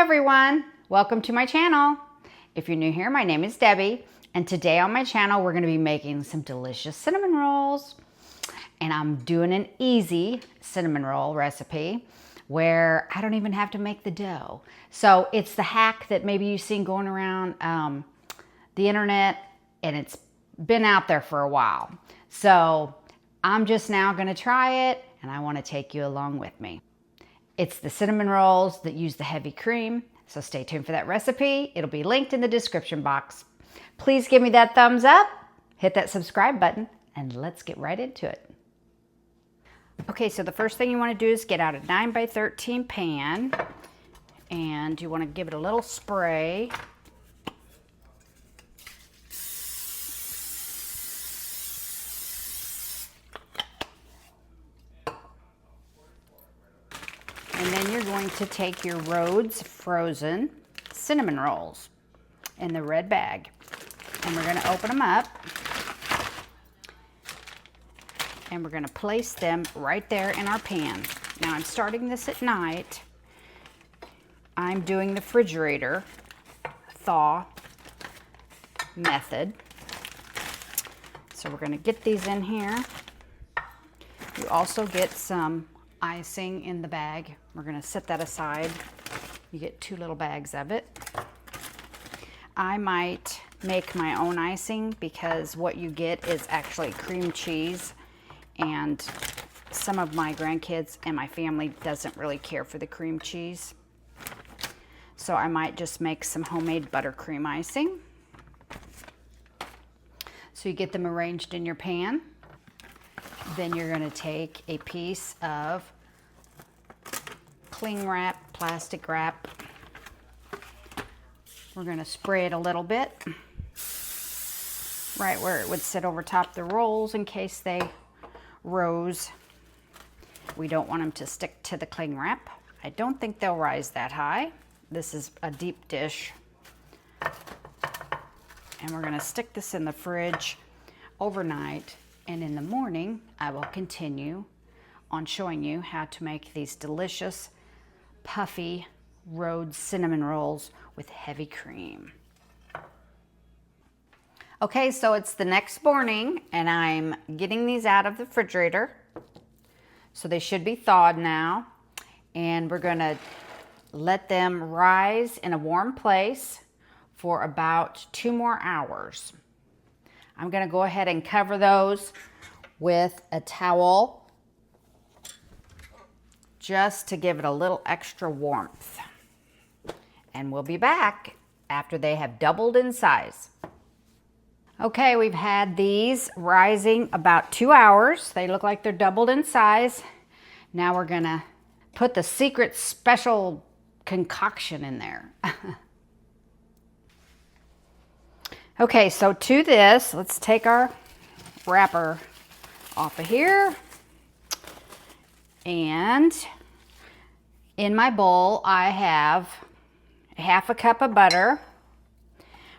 everyone, welcome to my channel. If you're new here, my name is Debbie, and today on my channel we're going to be making some delicious cinnamon rolls. And I'm doing an easy cinnamon roll recipe where I don't even have to make the dough. So it's the hack that maybe you've seen going around the internet, and it's been out there for a while. So I'm just now going to try it, and I want to take you along with me. It's the cinnamon rolls that use the heavy cream, so stay tuned for that recipe. It'll be linked in the description box. Please give me that thumbs up, hit that subscribe button, and let's get right into it. Okay, so the first thing you want to do is get out a 9x13 pan, and you want to give it a little spray. And then you're going to take your Rhodes frozen cinnamon rolls in the red bag, and we're going to open them up, and we're going to place them right there in our pan. Now I'm starting this at night. I'm doing the refrigerator thaw method. So we're going to get these in here. You also get some icing in the bag. We're going to set that aside. You get 2 little bags of it. I might make my own icing because what you get is actually cream cheese, and some of my grandkids and my family doesn't really care for the cream cheese. So I might just make some homemade buttercream icing. So you get them arranged in your pan. Then you're going to take a piece of cling wrap, plastic wrap. We're going to spray it a little bit, right where it would sit over top the rolls in case they rose. We don't want them to stick to the cling wrap. I don't think they'll rise that high. This is a deep dish. And we're going to stick this in the fridge overnight. And in the morning, I will continue on showing you how to make these delicious, puffy Rhodes cinnamon rolls with heavy cream. Okay, so it's the next morning, and I'm getting these out of the refrigerator. So they should be thawed now. And we're going to let them rise in a warm place for about 2 more hours. I'm going to go ahead and cover those with a towel just to give it a little extra warmth. And we'll be back after they have doubled in size. Okay, we've had these rising about 2 hours. They look like they're doubled in size. Now we're going to put the secret special concoction in there. Okay, so to this, let's take our wrapper off of here. And in my bowl, I have 1/2 cup of butter.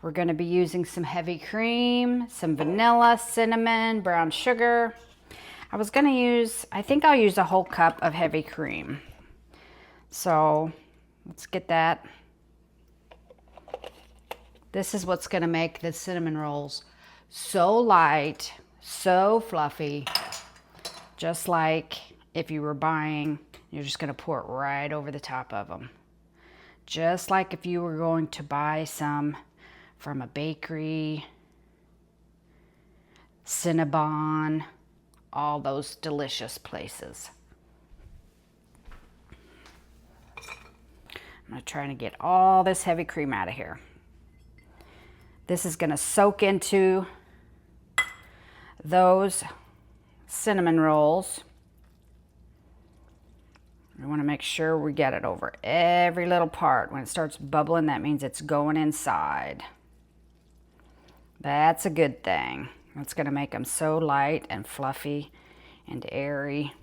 We're going to be using some heavy cream, some vanilla, cinnamon, brown sugar. I think I'll use a whole cup of heavy cream. So let's get that. This is what's going to make the cinnamon rolls so light, so fluffy, just like if you were buying, you're just going to pour it right over the top of them. Just like if you were going to buy some from a bakery, Cinnabon, all those delicious places. I'm going to try to get all this heavy cream out of here. This is going to soak into those cinnamon rolls. We want to make sure we get it over every little part. When it starts bubbling, that means it's going inside. That's a good thing. It's going to make them so light and fluffy and airy.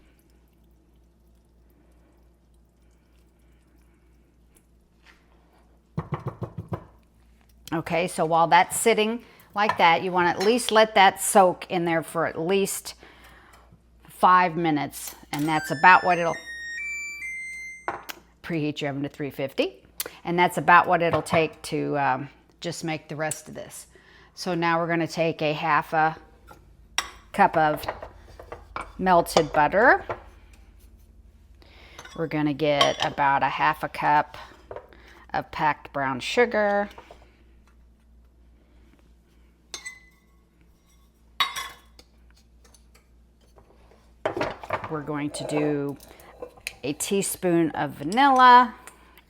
Okay, so while that's sitting like that, you want to at least let that soak in there for at least 5 minutes, and that's about what it'll preheat your oven to 350. And that's about what it'll take to just make the rest of this. So now we're going to take a half a cup of melted butter. We're going to get about a half a cup of packed brown sugar. We're going to do a teaspoon of vanilla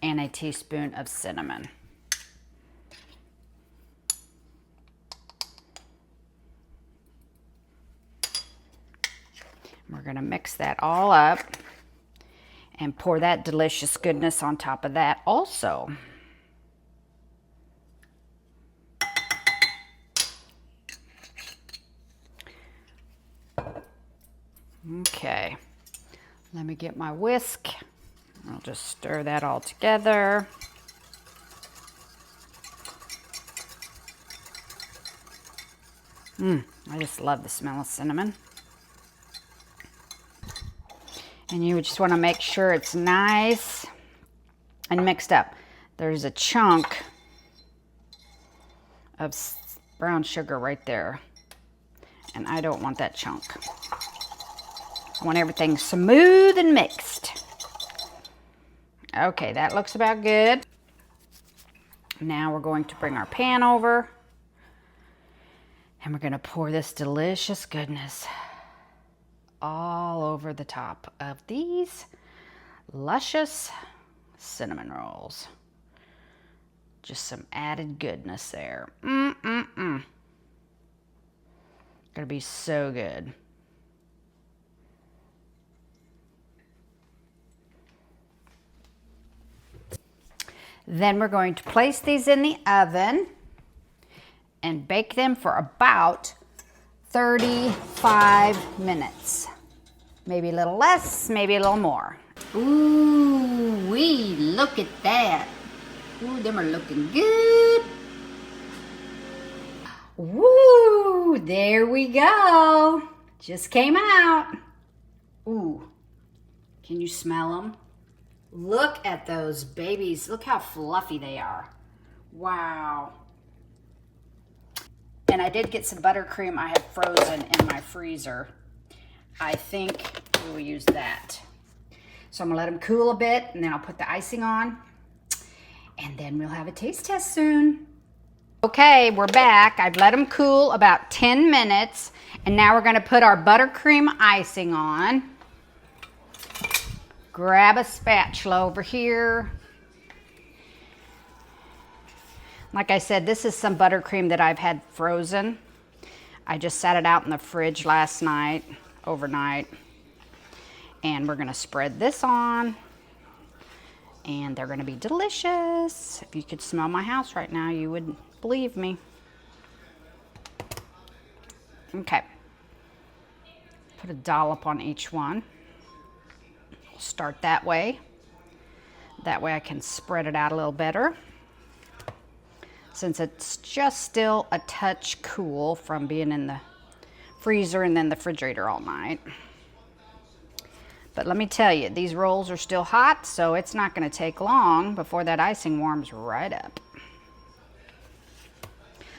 and a teaspoon of cinnamon. We're going to mix that all up and pour that delicious goodness on top of that also. Okay, let me get my whisk. I'll just stir that all together. I just love the smell of cinnamon. And you just want to make sure it's nice and mixed up. There's a chunk of brown sugar right there, and I don't want that chunk. I want everything smooth and mixed. Okay, that looks about good. Now we're going to bring our pan over, and we're going to pour this delicious goodness all over the top of these luscious cinnamon rolls. Just some added goodness there. Gonna be so good. Then we're going to place these in the oven and bake them for about 35 minutes. Maybe a little less, maybe a little more. Ooh, wee, look at that. Ooh, them are looking good. Woo, there we go. Just came out. Ooh, can you smell them? Look at those babies. Look how fluffy they are. Wow. And I did get some buttercream I have frozen in my freezer. I think we will use that. So I'm gonna let them cool a bit, and then I'll put the icing on, and then we'll have a taste test soon. Okay, we're back. I've let them cool about 10 minutes, and now we're gonna put our buttercream icing on. Grab a spatula over here. Like I said, this is some buttercream that I've had frozen. I just sat it out in the fridge last night, overnight. And we're gonna spread this on. And they're gonna be delicious. If you could smell my house right now, you would believe me. Okay. Put a dollop on each one. Start that way. That way I can spread it out a little better, since it's just still a touch cool from being in the freezer and then the refrigerator all night. But let me tell you, these rolls are still hot, so it's not going to take long before that icing warms right up.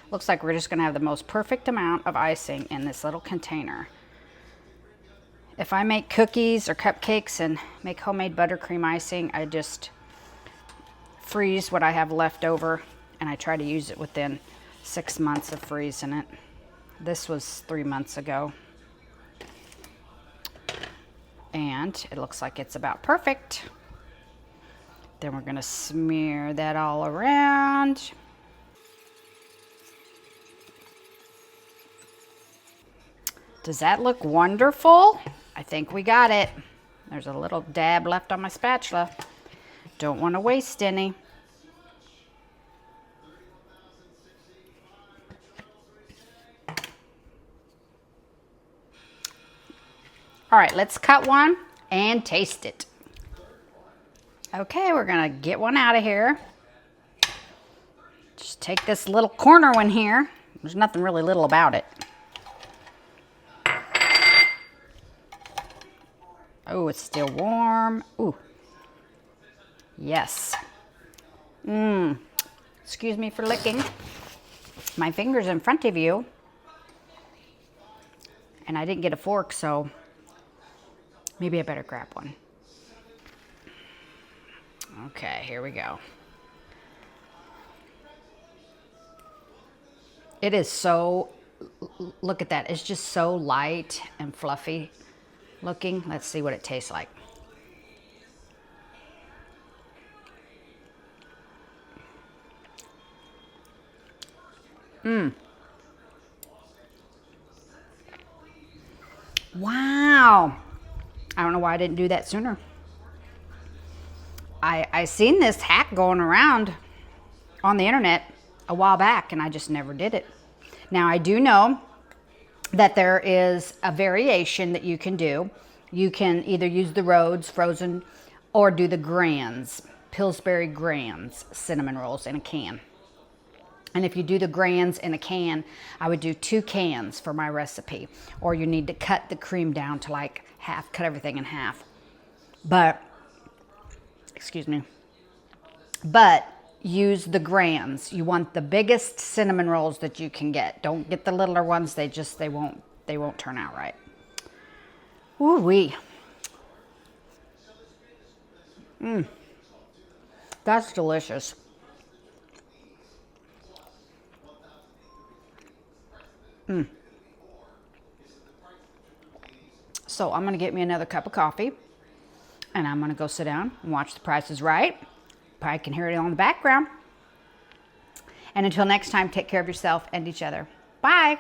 Looks like we're just going to have the most perfect amount of icing in this little container. If I make cookies or cupcakes and make homemade buttercream icing, I just freeze what I have left over, and I try to use it within 6 months of freezing it. This was 3 months ago. And it looks like it's about perfect. Then we're gonna smear that all around. Does that look wonderful? I think we got it. There's a little dab left on my spatula. Don't want to waste any. All right, let's cut one and taste it. Okay, we're gonna get one out of here. Just take this little corner one here. There's nothing really little about it. Oh, it's still warm. Ooh. Yes. Excuse me for licking my fingers in front of you. And I didn't get a fork, so maybe I better grab one. Okay, here we go. It is so, look at that. It's just so light and fluffy looking. Let's see what it tastes like. Wow. I don't know why I didn't do that sooner. I seen this hack going around on the internet a while back, and I just never did it. Now, I do know that there is a variation that you can do. You can either use the Rhodes frozen or do the Grands, Pillsbury Grands cinnamon rolls in a can. And if you do the Grands in a can, I would do 2 cans for my recipe. Or you need to cut the cream down to like half, cut everything in half. But, excuse me, but use the Grands. You want the biggest cinnamon rolls that you can get. Don't get the littler ones. They won't turn out right. Ooh-wee. That's delicious. So I'm going to get me another cup of coffee, and I'm going to go sit down and watch The Price is Right. Probably can hear it on the background. And until next time, take care of yourself and each other. Bye.